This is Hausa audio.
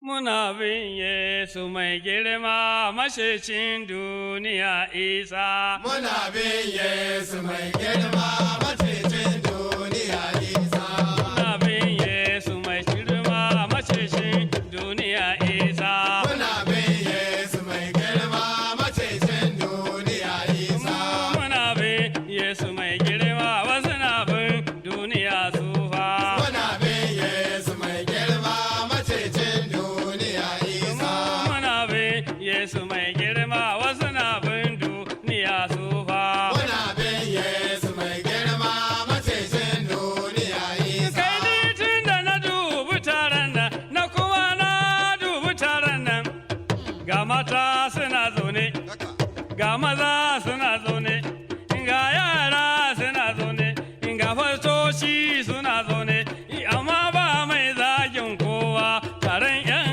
Muna bin Yesu mai girma mashecin duniya Isa. Muna bin Yesu mai girma mashecin duniya Isa. Muna bin Yesu mai girma mashecin duniya Isa. Muna bin Yesu mai girma mashecin duniya Isa. Muna bin Yesu mai girma wasu na bin duniya sufa. Muna bin Yesu mai girma mashecin duniya Isa. Muna bin Yesu mai girma wasu na bin duniya sufa. Muna bin Yesu mai girma mashecin duniya Isa. Kai ni tun da na dubi taron nan, na kuma na dubi taron nan, ga mata suna zaune, ga maza suna